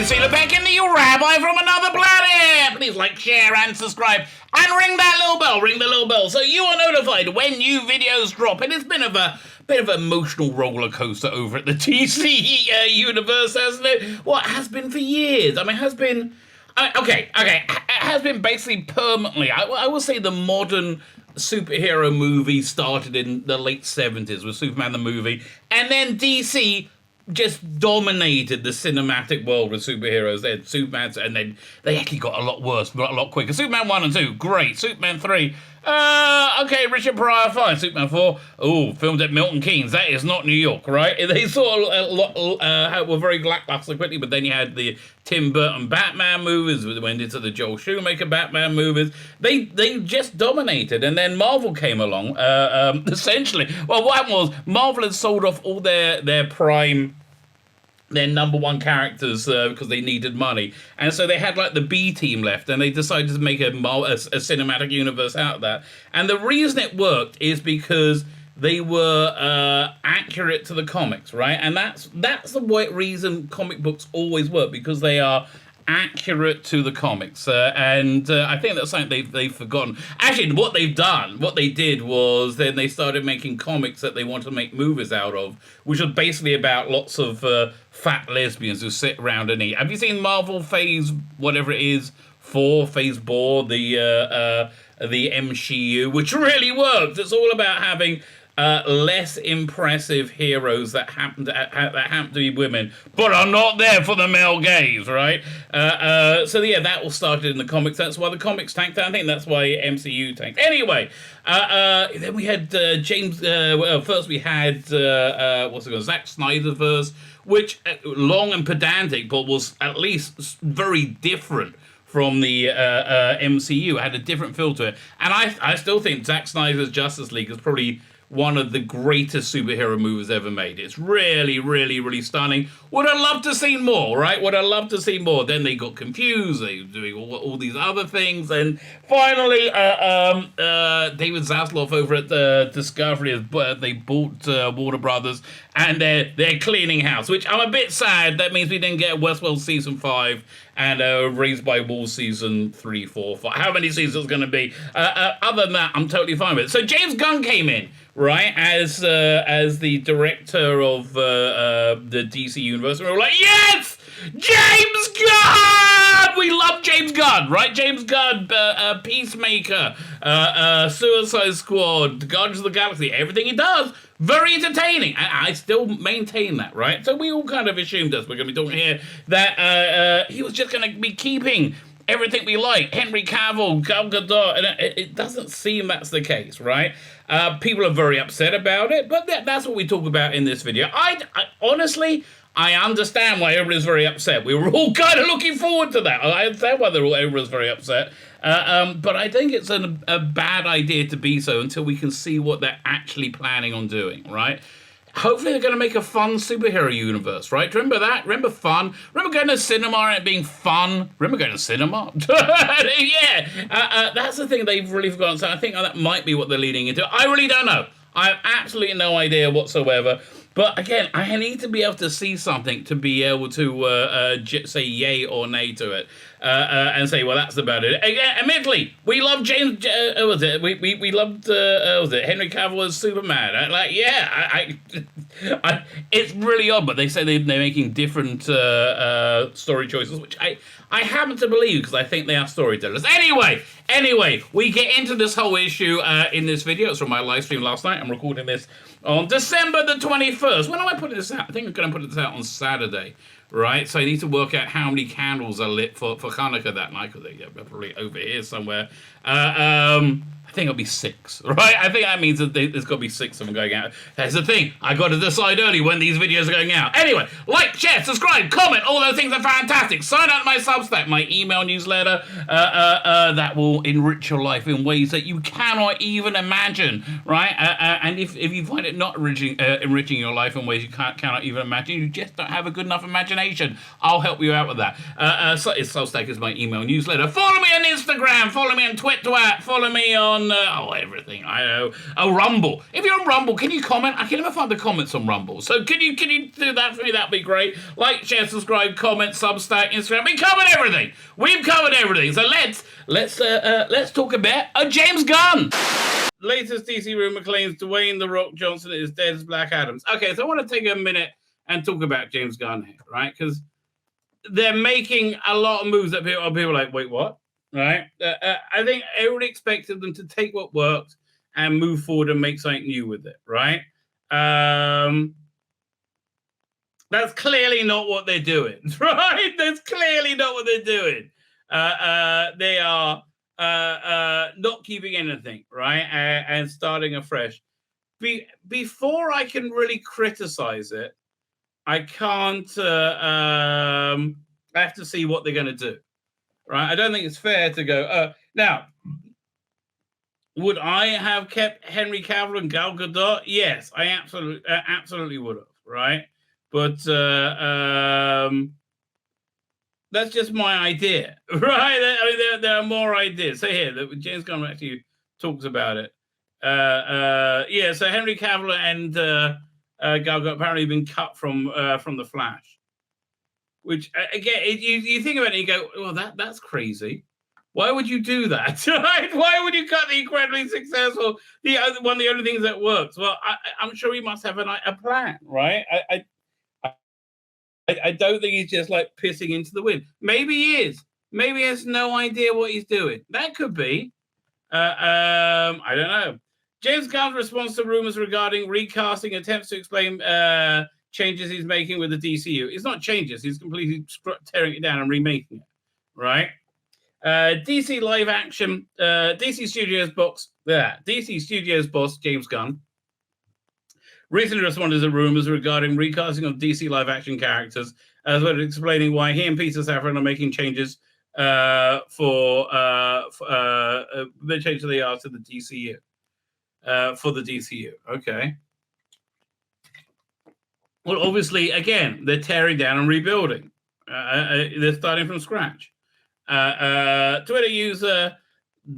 Tzvi Lebetkin, the Rabbi from another planet. Please like, share, and subscribe, and ring that little bell. Ring the little bell so you are notified when new videos drop. And it's been a bit of an emotional roller coaster over at the DC universe, hasn't it? Well, it has been for years. I mean, it has been. Okay. It has been basically permanently. I will say the modern superhero movie started in the late 70s with Superman the movie, and then DC just dominated the cinematic world with superheroes. They had Superman, and then they actually got a lot worse, but a lot quicker. Superman 1 and 2, great. Superman 3, okay, Richard Pryor, fine. Superman 4, filmed at Milton Keynes. That is not New York, right? They sort of were very lackluster quickly, but then you had the Tim Burton Batman movies, we went into the Joel Schumacher Batman movies. They just dominated, and then Marvel came along, essentially. Well, what happened was Marvel had sold off all their prime, their number one characters because they needed money, and so they had like the B team left, and they decided to make a cinematic universe out of that. And the reason it worked is because they were accurate to the comics, right? And that's the reason comic books always work, because they are accurate to the comics, and I think that's something they've forgotten. Actually, what they did was then they started making comics that they wanted to make movies out of, which was basically about lots of fat lesbians who sit around and eat. Have you seen Marvel Phase whatever it is, 4, Phase 4, the MCU, which really works? It's all about having less impressive heroes that happen to be women, but are not there for the male gaze, right? So yeah, that all started in the comics. That's why the comics tanked. I think that's why MCU tanked. Anyway, then we had James. First we had Zack Snyder's verse, which long and pedantic, but was at least very different from the MCU. It had a different feel to it, and I still think Zack Snyder's Justice League is probably one of the greatest superhero movies ever made. It's really, really, really stunning. Would have loved to see more, right? Would have loved to see more. Then they got confused. They were doing all these other things. And finally, David Zaslav over at Discovery, they bought Warner Brothers, and they're cleaning house, which I'm a bit sad. That means we didn't get Westworld Season 5 and Raised by Wolves Season 3, 4, 5. How many seasons it's going to be? Other than that, I'm totally fine with it. So James Gunn came in, right, as the director of the DC universe. And we were like, yes! James Gunn! We love James Gunn, right? James Gunn, Peacemaker, Suicide Squad, Guardians of the Galaxy, everything he does, very entertaining. And I still maintain that, right? So we all kind of assumed, as we're going to be talking here, that he was just going to be keeping everything we like. Henry Cavill, Gal Gadot, and it doesn't seem that's the case, right? People are very upset about it, but that's what we talk about in this video. I honestly, I understand why everyone's very upset. We were all kind of looking forward to that. I understand why everyone's very upset. But I think it's a bad idea to be so until we can see what they're actually planning on doing, right? Hopefully they're going to make a fun superhero universe, right? Do you remember that? Remember fun? Remember going to cinema and it being fun? Remember going to cinema? Yeah. That's the thing they've really forgotten. So I think that might be what they're leading into. I really don't know. I have absolutely no idea whatsoever. But again, I need to be able to see something to be able to say yay or nay to it, and say, well, that's about it. Again, admittedly, we love James. We loved Henry Cavill as Superman. It's really odd, but they say they're making different story choices, which I happen to believe because I think they are storytellers. Anyway, we get into this whole issue in this video. It's from my live stream last night. I'm recording this on December the 21st. When am I putting this out? I think I'm going to put this out on Saturday, right? So I need to work out how many candles are lit for Hanukkah that night, because they're probably over here somewhere. I think it'll be 6, right? I think that means that there's got to be 6 of them going out. That's the thing. I got to decide early when these videos are going out. Anyway, like, share, subscribe, comment. All those things are fantastic. Sign up to my Substack, my email newsletter. That will enrich your life in ways that you cannot even imagine, right? And if you find it not enriching your life in ways you cannot even imagine, you just don't have a good enough imagination. I'll help you out with that. Substack is my email newsletter. Follow me on Instagram. Follow me on Twitter. Follow me on on everything? I know. Oh, Rumble. If you're on Rumble, can you comment? I can never find the comments on Rumble. So can you do that for me? That'd be great. Like, share, subscribe, comment, Substack, Instagram. We covered everything. We've covered everything. So let's talk about James Gunn. Latest DC rumor claims Dwayne "The Rock" Johnson is dead as Black Adams. Okay, so I want to take a minute and talk about James Gunn here, right? Because they're making a lot of moves that people are like, wait, what? Right? I think everybody expected them to take what worked and move forward and make something new with it, right? That's clearly not what they're doing, right? That's clearly not what they're doing. They are not keeping anything, right? And starting afresh. Before I can really criticize it, I can't. I have to see what they're going to do, right? I don't think it's fair to go. Now, would I have kept Henry Cavill and Gal Gadot? Yes, I absolutely would have, right? But that's just my idea, right? I mean, there are more ideas. So here, James Gunn actually talks about it. Yeah, so Henry Cavill and Gal Gadot apparently been cut from The Flash, which again, you think about it, and you go, well, that's crazy. Why would you do that? Right? Why would you cut the incredibly successful one of the only things that works? Well, I'm sure he must have a plan, right? I don't think he's just like pissing into the wind. Maybe he is. Maybe he has no idea what he's doing. That could be. I don't know. James Gunn's response to rumors regarding recasting attempts to explain changes he's making with the DCU. It's not changes. He's completely tearing it down and remaking it, right? DC live action, DC Studios boss James Gunn recently responded to rumors regarding recasting of DC live action characters, as well as explaining why he and Peter Safran are making changes for the change they are to the DCU. For the DCU. Okay. Well, obviously, again, they're tearing down and rebuilding. They're starting from scratch. Twitter user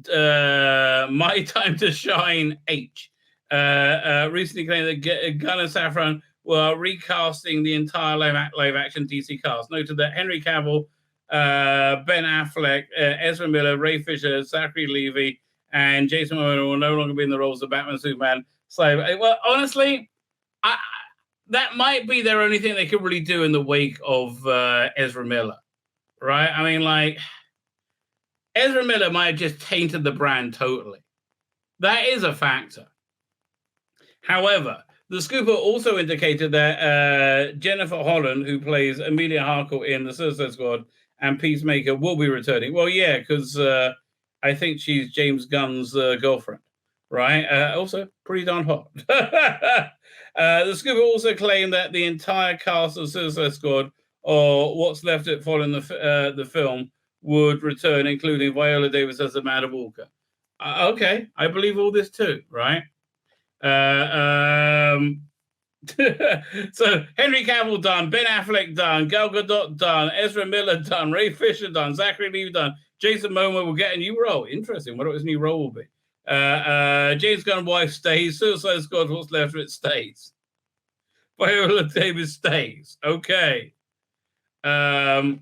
My Time to Shine H recently claimed that Gunn and Safran were recasting the entire live action DC cast. Noted that Henry Cavill, Ben Affleck, Ezra Miller, Ray Fisher, Zachary Levi, and Jason Momoa will no longer be in the roles of Batman, Superman, Cyber. Well, honestly, that might be their only thing they could really do in the wake of Ezra Miller, right? I mean, like, Ezra Miller might have just tainted the brand totally. That is a factor. However, the scooper also indicated that Jennifer Holland, who plays Emilia Harcourt in the Suicide Squad, and Peacemaker will be returning. Well, yeah, because I think she's James Gunn's girlfriend, right? Also, pretty darn hot. The scooper also claimed that the entire cast of Suicide Squad, or what's left of it following the film, would return, including Viola Davis as Amanda Walker. Okay, I believe all this too, right? So Henry Cavill done, Ben Affleck done, Gal Gadot done, Ezra Miller done, Ray Fisher done, Zachary Levi done, Jason Momoa will get a new role. Interesting. What his new role will be? James Gunn's wife stays. Suicide Squad, what's left of it stays. Viola Davis stays. Okay. Let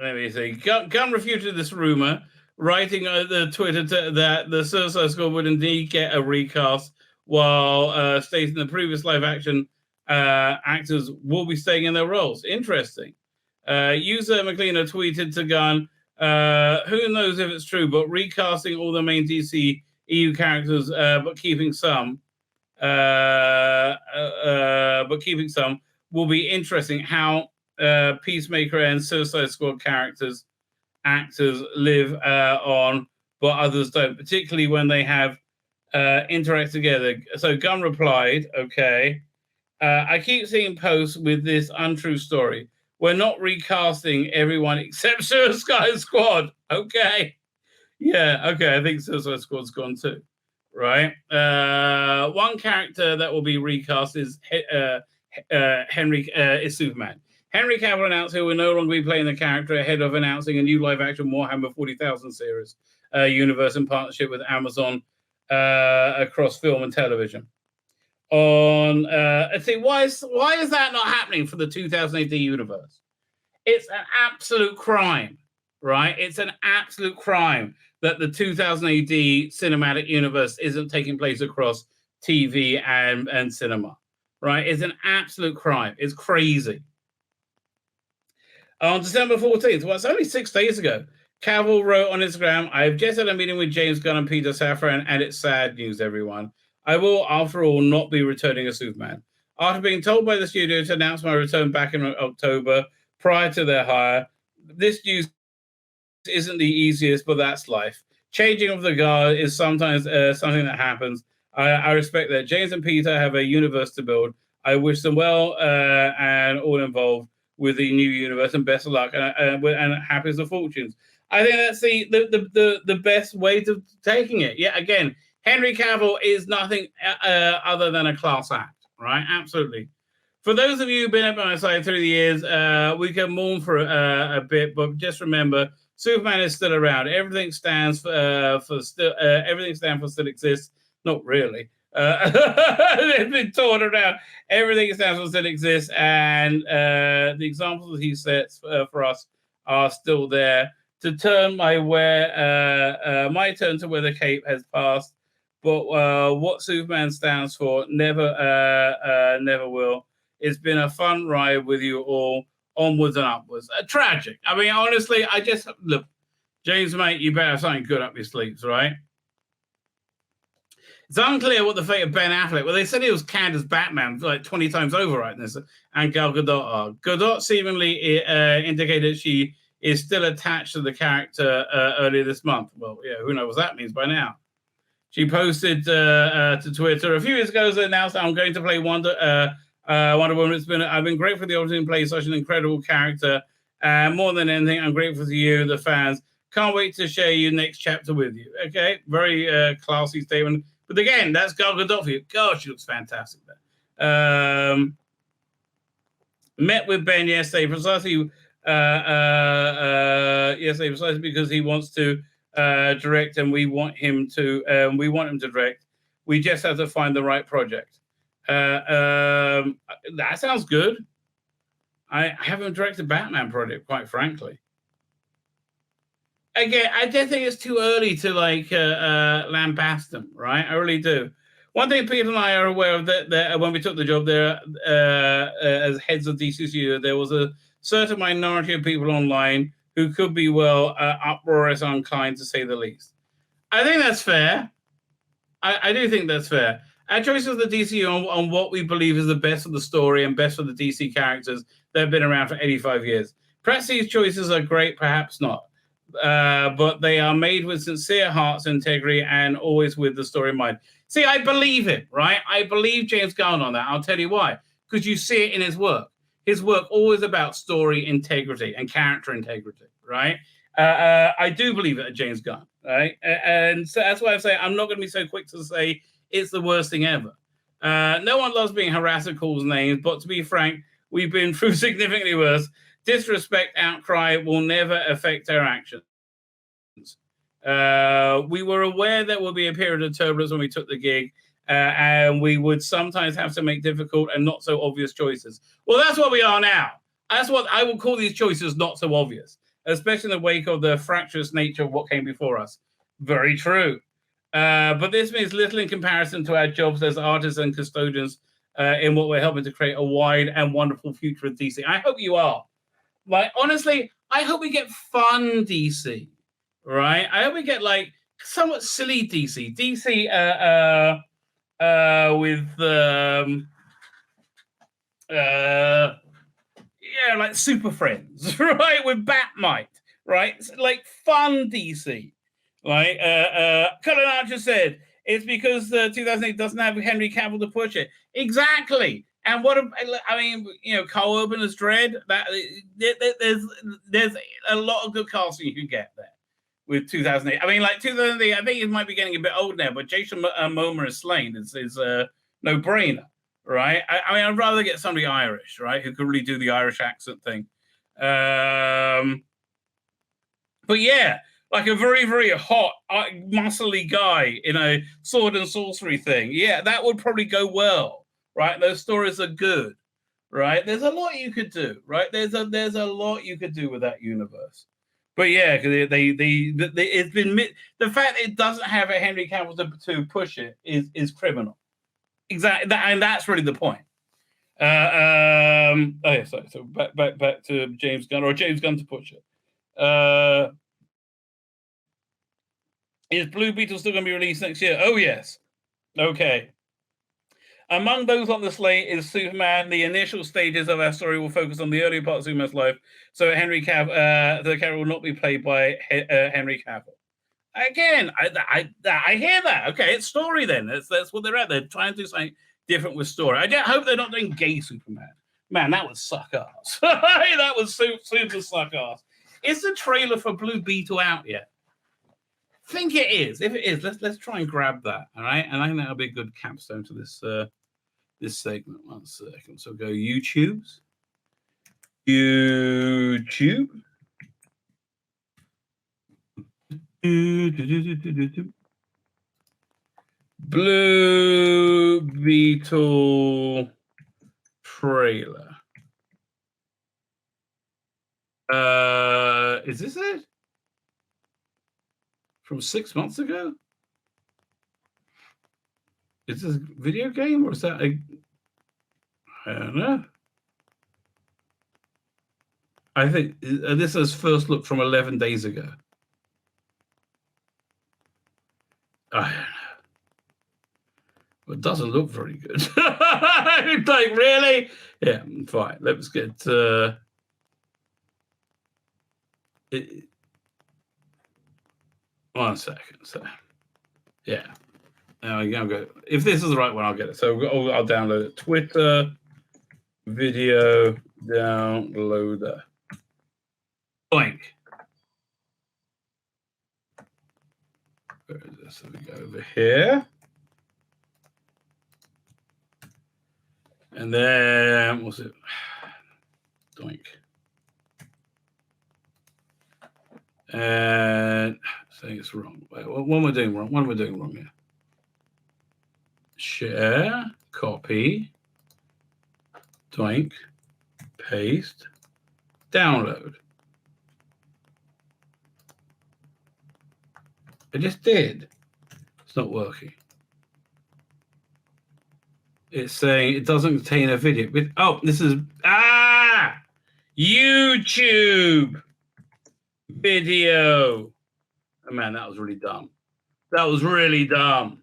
me see. Gunn refuted this rumor, writing the Twitter that the Suicide Squad would indeed get a recast, while stating the previous live-action actors will be staying in their roles. Interesting. User McLean tweeted to Gunn, who knows if it's true, but recasting all the main DC EU characters, but keeping some will be interesting. How Peacemaker and Suicide Squad actors live on, but others don't, particularly when they have interact together. So Gunn replied, okay, I keep seeing posts with this untrue story. We're not recasting everyone except Suicide Squad. Okay. Yeah, okay, I think Suicide Squad's gone too, right? One character that will be recast is Superman. Henry Cavill announced he will no longer be playing the character ahead of announcing a new live-action Warhammer 40,000 series universe in partnership with Amazon across film and television. Why is that not happening for the 2000 AD universe? It's an absolute crime, right? It's an absolute crime that the 2000 AD cinematic universe isn't taking place across TV and cinema, right? It's an absolute crime. It's crazy. On December 14th, well, it's only 6 days ago, Cavill wrote on Instagram, "I've just had a meeting with James Gunn and Peter Safran, and it's sad news, everyone. I will, after all, not be returning as Superman. After being told by the studio to announce my return back in October, prior to their hire, this news isn't the easiest, but that's life. Changing of the guard is sometimes something that happens. I respect that James and Peter have a universe to build. I wish them well and all involved with the new universe, and best of luck and happiest of fortunes." I think that's the best way to taking it. Yeah, again, Henry Cavill is nothing other than a class act, right? Absolutely. For those of you who've been up on my side through the years, we can mourn for a bit, but just remember, Superman is still around. Everything stands for still. Everything stands for still exists. Not really. They've been torn around. Everything stands for still exists, and the examples that he sets for us are still there. To turn my turn to wear the cape has passed, but what Superman stands for never will. It's been a fun ride with you all, onwards and upwards. Tragic. I mean, honestly, I just look, James, mate, you better have something good up your sleeves, right? It's unclear what the fate of Ben Affleck. Well, they said he was canned as Batman like 20 times over, right? And Gal Gadot are. Gadot seemingly indicated she is still attached to the character earlier this month. Well, yeah, who knows what that means by now. She posted to Twitter a few years ago and announced that I'm going to play Wonder Woman. I've been grateful for the opportunity to play such an incredible character. More than anything, I'm grateful to you, the fans. Can't wait to share your next chapter with you. Okay, very classy statement. But again, that's Gal Gadot for you. God, she looks fantastic there. Met with Ben yesterday precisely because he wants to direct, and we want him to direct. We just have to find the right project. That sounds good. I haven't directed a Batman project, quite frankly. Again, I just think it's too early to lambast them, right? I really do. One thing Peter and I are aware of that when we took the job there as heads of DCCU, there was a certain minority of people online who could be uproarious and unkind, to say the least. I think that's fair. I do think that's fair. Our choice of the DCU on what we believe is the best of the story and best of the DC characters that have been around for 85 years. Perhaps these choices are great, perhaps not. But they are made with sincere hearts, integrity, and always with the story in mind. See, I believe it, right? I believe James Gunn on that. I'll tell you why. Because you see it in his work. His work always about story integrity and character integrity, right? I do believe it at James Gunn, right? And so that's why I say I'm not going to be so quick to say it's the worst thing ever. No one loves being harassed and calls names, but to be frank, we've been through significantly worse. Disrespect, outcry will never affect our actions. We were aware there would be a period of turbulence when we took the gig, and we would sometimes have to make difficult and not so obvious choices. Well, that's what we are now. That's what I will call these choices not so obvious, especially in the wake of the fractious nature of what came before us. Very true. But this means little in comparison to our jobs as artists and custodians in what we're helping to create a wide and wonderful future of DC. I hope you are. Like, honestly, I hope we get fun DC, right? I hope we get somewhat silly DC. DC with Super Friends, right? With Batmite, right? It's like fun DC. Right? Colin Archer said it's because 2008 doesn't have Henry Cavill to push it. Exactly. And Carl Urban's Dread. There's a lot of good casting you can get there with 2008. I mean, 2008. I think it might be getting a bit old now, but Jason Momoa is slain. It's a no-brainer, right? I mean, I'd rather get somebody Irish, right, who could really do the Irish accent thing. But yeah, like a very, very hot, muscly guy in a sword and sorcery thing. Yeah, that would probably go well, right? Those stories are good, right? There's a lot you could do, right? There's a lot you could do with that universe. But yeah, because it's been the fact that it doesn't have a Henry Cavill to push it is criminal. Exactly, and that's really the point. Oh yeah, sorry. So back to James Gunn, or James Gunn to push it. Is Blue Beetle still going to be released next year? Oh yes. Okay. Among those on the slate is Superman. The initial stages of our story will focus on the earlier part of Superman's life, so Henry Cavill, the character will not be played by Henry Cavill. Again, I hear that. Okay, it's story then. That's what they're at. They're trying to do something different with story. I hope they're not doing gay Superman. Man, that would suck ass. That would super suck ass. Is the trailer for Blue Beetle out yet? I think it is. If it is, let's try and grab that. All right, and I think that'll be a good capstone to this this segment. 1 second. So go YouTube. Blue Beetle trailer. Is this it? From 6 months ago? Is this a video game or is that a... I don't know. I think this is first look from 11 days ago. I don't know. It doesn't look very good. Like, really? Yeah, fine. Let's get it. 1 second. So, yeah. Now I'll go. If this is the right one, I'll get it. So I'll download it. Twitter video downloader. Boink. Where is this? So we go over here. And then, what's it? Doink. And saying it's wrong. Wait, what am I doing wrong? What am I doing wrong here? Share, copy, doink, paste, download. I just did. It's not working. It's saying it doesn't contain a video. Oh, this is YouTube video. Oh man, that was really dumb. That was really dumb.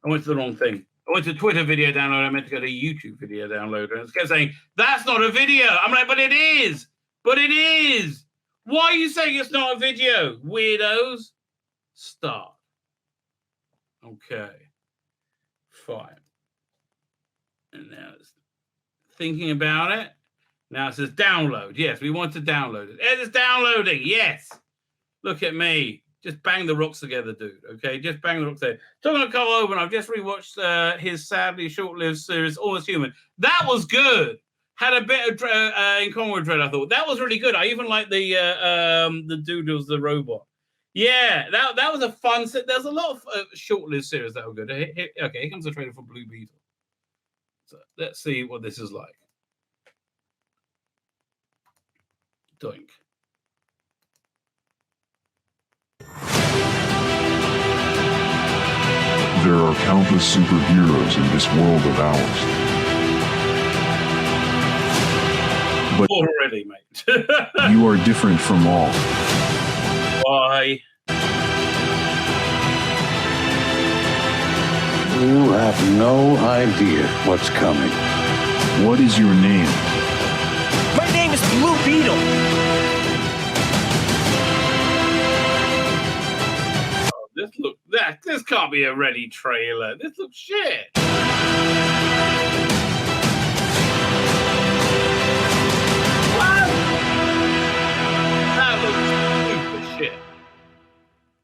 I went to the wrong thing. I went to Twitter video download. I meant to go to YouTube video downloader. And it kept saying, that's not a video. I'm like, but it is. But it is. Why are you saying it's not a video? Weirdos. Start. Okay. Fine. And now it's thinking about it. Now it says download. Yes, we want to download it. It is downloading. Yes. Look at me. Just bang the rocks together, dude. Okay, just bang the rocks together. Talking about Carl Oben, I've just rewatched his sadly short-lived series, Almost Human. That was good. Had a bit of in common with Dread, I thought. That was really good. I even liked the dude who was the robot. Yeah, that was a fun set. There's a lot of short-lived series that were good. Okay, here comes the trailer for Blue Beetle. So let's see what this is like. Doink. There are countless superheroes in this world of ours. But already, mate. You are different from all. Why? You have no idea what's coming. What is your name? My name is Blue Beetle. This can't be a ready trailer. This looks shit. What? That looks super shit.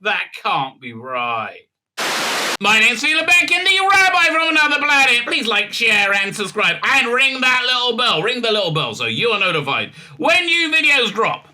That can't be right. My name's Tzvi Lebetkin, the Rabbi from another planet. Please like, share, and subscribe, and ring that little bell. Ring the little bell so you are notified when new videos drop.